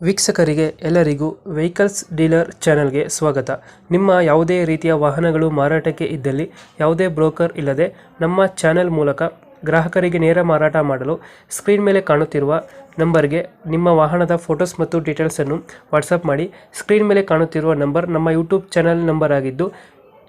ವೀಕ್ಷಕರಿಗೆ ಎಲ್ಲರಿಗೂ vehicles dealer ಚಾನೆಲ್ಗೆ ಸ್ವಾಗತ. ನಿಮ್ಮ ಯಾವುದೇ ರೀತಿಯ ವಾಹನಗಳು ಮಾರಾಟಕ್ಕೆ ಇದ್ದಲ್ಲಿ ಯಾವುದೇ ಬ್ರೋಕರ್ ಇಲ್ಲದೆ ನಮ್ಮ ಚಾನೆಲ್ ಮೂಲಕ ಗ್ರಾಹಕರಿಗೆ ನೇರ ಮಾರಾಟ ಮಾಡಲು ಸ್ಕ್ರೀನ್ ಮೇಲೆ ಕಾಣುತ್ತಿರುವ ನಂಬರ್ಗೆ ನಿಮ್ಮ ವಾಹನದ ಫೋಟೋಸ್ ಮತ್ತು ಡೀಟೇಲ್ಸನ್ನು ವಾಟ್ಸಪ್ ಮಾಡಿ. ಸ್ಕ್ರೀನ್ ಮೇಲೆ ಕಾಣುತ್ತಿರುವ ನಂಬರ್ ನಮ್ಮ ಯೂಟ್ಯೂಬ್ ಚಾನೆಲ್ ನಂಬರ್ ಆಗಿದ್ದು,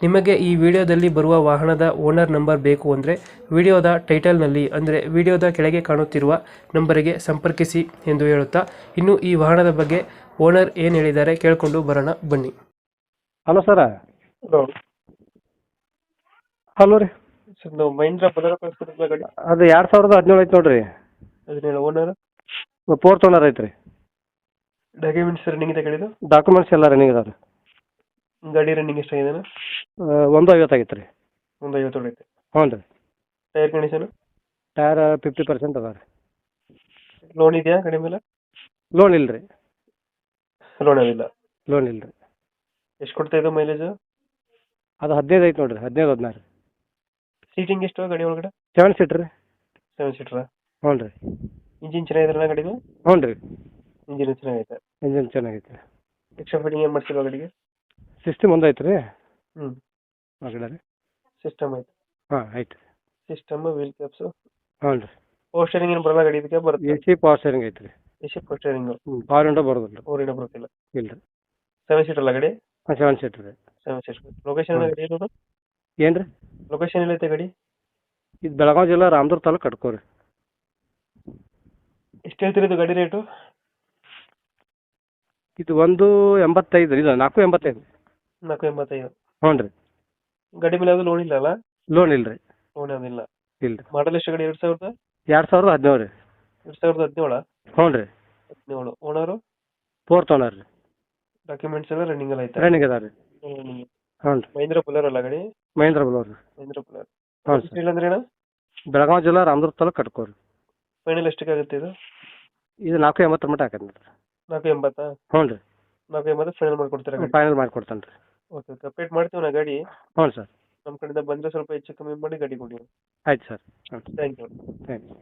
ನಿಮಗೆ ಈ ವಿಡಿಯೋದಲ್ಲಿ ಬರುವ ವಾಹನದ ಓನರ್ ನಂಬರ್ ಬೇಕು ಅಂದರೆ ವಿಡಿಯೋದ ಟೈಟಲ್ನಲ್ಲಿ ಅಂದರೆ ವಿಡಿಯೋದ ಕೆಳಗೆ ಕಾಣುತ್ತಿರುವ ನಂಬರಿಗೆ ಸಂಪರ್ಕಿಸಿ ಎಂದು ಹೇಳುತ್ತಾ, ಇನ್ನು ಈ ವಾಹನದ ಬಗ್ಗೆ ಓನರ್ ಏನು ಹೇಳಿದ್ದಾರೆ ಕೇಳಿಕೊಂಡು ಬರೋಣ ಬನ್ನಿ. Hello sir. ಹಲೋ ಹಲೋ ರೀ. ಸರ್, ನಾವು ಮಹೀಂದ್ರ ಬಲರೋ ಕಳಿಸ್ಕೊಡಿದ್ವಿ ಗಾಡಿ. ಅದು 2017 ಐತೆ ನೋಡ್ರಿ. ಅದನ್ನೇನು ಓನರ್? ಫೋರ್ತ್ ಓನರ್ ಐತ್ರಿ. ಡಾಕ್ಯುಮೆಂಟ್ಸ್ ರನ್ನಿಂಗ್ ಇದೆ ಗಾಡಿದು? ಡಾಕ್ಯುಮೆಂಟ್ಸ್ ಎಲ್ಲ ರನ್ನಿಂಗ್ ಇದಾವೆ ರೀ. ಗಾಡಿ ರನ್ನಿಂಗ್ ಎಷ್ಟಾಗಿದೆ? 150 ಆಗೈತೆ ರೀ. 150 ಐತೆ. ಹ್ಞೂ ರೀ. Tyre condition? ಟೈರ್ 50% ಅದ ರೀ. ಲೋನ್ ಇದೆಯಾ ಗಾಡಿ ಮೇಲೆ? ಲೋನ್ ಇಲ್ಲ ರೀ. ಲೋನ್ ಅದಿಲ್ಲ. ಲೋನ್ ಇಲ್ಲ ರೀ. ಎಷ್ಟು ಕೊಡ್ತಾ ಇದೆ ಮೈಲೇಜ್? ಅದು 15 ಐತೆ ನೋಡ್ರಿ. 15-16. ಸೀಟಿಂಗ್ ಎಷ್ಟು ಗಾಡಿ ಒಳಗಡೆ? 7 ಸೀಟ್ ರೀ. 7 ಸೀಟ್ರಾ? ಹ್ಞೂ ರೀ. ಇಂಜಿನ್ ಚೆನ್ನಾಗಿದ್ರಲ್ಲ ಗಾಡಿದು? ಹ್ಞೂ ರೀ. ಇಂಜಿನ್ ಚೆನ್ನಾಗೈತೆ. ಇಂಜಿನ್ ಚೆನ್ನಾಗೈತೆ. ಎಕ್ಸ್ಟ್ರಾ ಫಿಟ್ಟಿಂಗ್ ಏನು ಮಾಡ್ಸಿಲ್ವ ಗಾಡಿಗೆ? ಸಿಸ್ಟಮ್ ಒಂದು ಐತೆ ರೀ. ಹ್ಞೂ. ಹೊರಗಡೆ ರೀ. ಸಿಸ್ಟಮ್ ಐತೆ. ಹಾಂ ಐತೆ. System, wheel caps. ಹ್ಞೂ ರೀ. ಪವರ್ ಸ್ಟೇರಿಂಗ್ ಏನು ಬರಲ್ಲ ಗಾಡಿ ಇದಕ್ಕೆ? ಬರುತ್ತೆ. AC ಪವರ್ ಸ್ಟೇರಿಂಗ್ ಐತೆ ರೀ. AC power steering. Power window ಬರೋದಿಲ್ಲ. ಓರಿನ ಬರುತ್ತಿಲ್ಲ. ಇಲ್ಲ ರೀ. 7 ಸೀಟರ್ ಗಾಡಿ? ಹಾಂ 7 ಸೀಟ್ ರೀ. 7 ಸೀಟ್. ಲೊಕೇಶನ್ ಗಾಡಿ ಇರೋದು? ಏನು ರೀ? ಲೊಕೇಶನ್ ಎಲ್ಲೈತೆ ಗಾಡಿ? ಇದು ಬೆಳಗಾವಿ ಜಿಲ್ಲಾ ರಾಮದುರ್ಗ ತಾಲೂಕು ಕಟ್ಕೋರಿ. ಎಷ್ಟು ಹೇಳ್ತಿರೋದು ಗಾಡಿ ರೇಟು? ಇದು 185 ರೀ. ಇದು 485. 485. ಹ್ಞೂ ರೀ. ಗಾಡಿ ಮೇಲೆ ಯಾವುದು ಲೋನ್ ಇಲ್ಲ ಅಲ್ಲ? ಲೋನ್ ಇಲ್ಲ ರೀ. ಲೋನ್ ಯಾವುದಿಲ್ಲ. ಇಲ್ಲ ರೀ. ಮಾಡಲ್ ಎಷ್ಟು ಗಾಡಿ? 2000? 2017 ರೀ. 2017? ಹ್ಞೂ ರೀ. 17. ಓನರು? ಫೋರ್ತ್ ಓನರ್ ರೀ. ಡಾಕ್ಯುಮೆಂಟ್ಸ್ ಎಲ್ಲ ರನ್ನಿಂಗ್ ಎಲ್ಲ ಐತೆ? ರನ್ನಿಂಗ್ ಅದ ರೀ. ರನ್ನಿಂಗ್. ಹ್ಞೂ ರೀ. ಮಹೀಂದ್ರ ಬುಲೆರೋ ಅಲ್ಲ ಗಾಡಿ? ಮಹೇಂದ್ರ ಬಲೋರ್ ರೀ. ಮಹೀಂದ್ರ ಬುಲೆರೋ. ಹ್ಞೂ ಸರ್. ಇಲ್ಲ ಅಂದ್ರೆ ಏನು? ಬೆಳಗಾವಿ ಜಿಲ್ಲಾ ರಾಮದುರ್ಗ ತಾಲೂಕು ಕಟ್ಕೋರಿ. ಫೈನಲ್ ಎಷ್ಟಕ್ಕೆ ಆಗುತ್ತೆ ಇದು? ಇದು 480 ಮಟ್ಟ ಹಾಕಂತ ರೀ. 480? ಹ್ಞೂ ರೀ. 480 ಫೈನಲ್ ಮಾಡ್ಕೊಡ್ತೀರಾ ಗಾಡಿ? ಫೈನಲ್ ಮಾಡಿಕೊಡ್ತಾನೆ ರೀ. Okay okay. ಅಪ್ಡೇಟ್ ಮಾಡ್ತೀವಿ ನಾ ಗಾಡಿ. ಹ್ಞೂ ಸರ್. ನಮ್ಮ ಕಡೆಯಿಂದ ಬಂದರೆ ಸ್ವಲ್ಪ ಹೆಚ್ಚು ಕಮ್ಮಿ ಮಾಡಿ ಗಾಡಿ ಕೊಡಿ. ಆಯ್ತು ಸರ್. ಹ್ಞೂ. Thank you. Thank you.